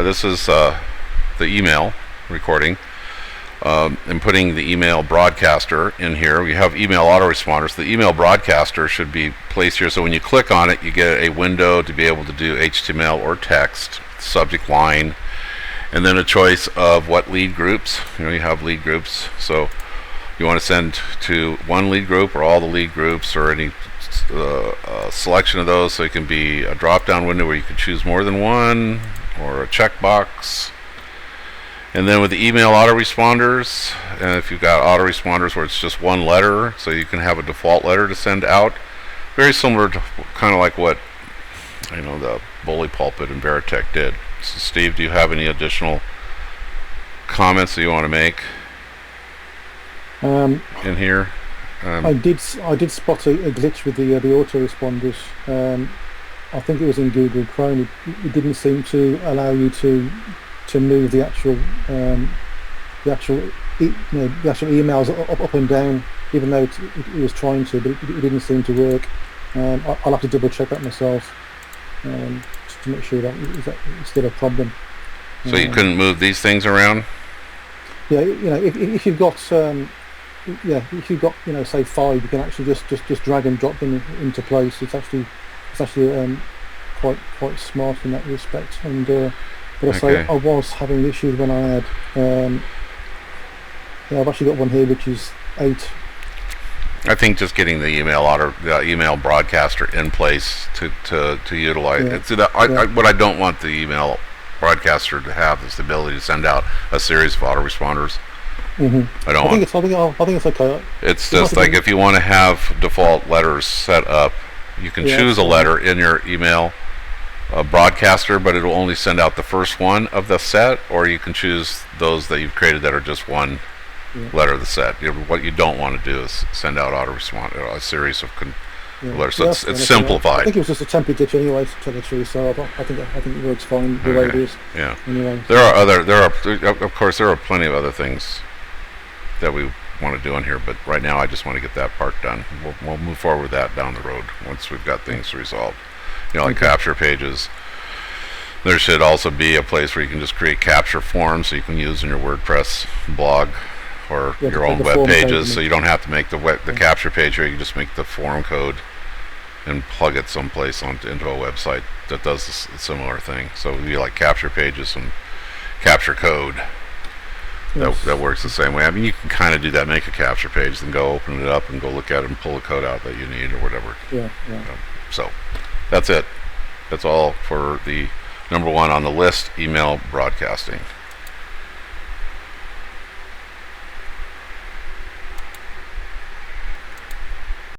This is the email recording. And putting the email broadcaster in here. We have email autoresponders. The email broadcaster should be placed here, so when you click on it, you get a window to be able to do HTML or text, subject line, and then a choice of what lead groups. You have lead groups, so you want to send to one lead group or all the lead groups or any selection of those, so it can be a drop-down window where you can choose more than one, or a checkbox. And then with the email autoresponders, if you've got autoresponders where it's just one letter, so you can have a default letter to send out, very similar to kind of like what the Bully Pulpit and Veritech did. So Steve, do you have any additional comments that you want to make in here? I did spot a glitch with the autoresponders. I think it was in Google Chrome. It didn't seem to allow you to move the actual emails up and down, even though it was trying to, but it didn't seem to work. I'll have to double check that myself just to make sure that it's still a problem. So you couldn't move these things around? Yeah, if you've got say 5, you can actually just drag and drop them into place. It's actually quite smart in that respect. And but I was having issues when I had. I've actually got one here which is 8. I think just getting the email broadcaster in place to utilize it. What I don't want the email broadcaster to have is the ability to send out a series of autoresponders. Mm-hmm. I think it's okay. It's just like if you want to have default letters set up, you can choose a letter in your email broadcaster, but it'll only send out the first one of the set, or you can choose those that you've created that are just one letter of the set. What you don't want to do is send out a series of letters. So it's simplified. I think it was just a temporary glitch anyway, to tell the truth. So I think it works fine the way it is. Yeah. Anyway. Of course there are plenty of other things that we want to do in here, but right now I just want to get that part done. We'll move forward with that down the road once we've got things resolved. Like capture pages. There should also be a place where you can just create capture forms so you can use in your WordPress blog or your own web pages, so you don't have to make the capture page here. You can just make the form code and plug it someplace into a website that does a similar thing. So it would be like capture pages and capture code. That works the same way. I mean, you can kind of do that, make a capture page, then go open it up and go look at it and pull the code out that you need or whatever. So that's it. That's all for the number 1 on the list, email broadcasting.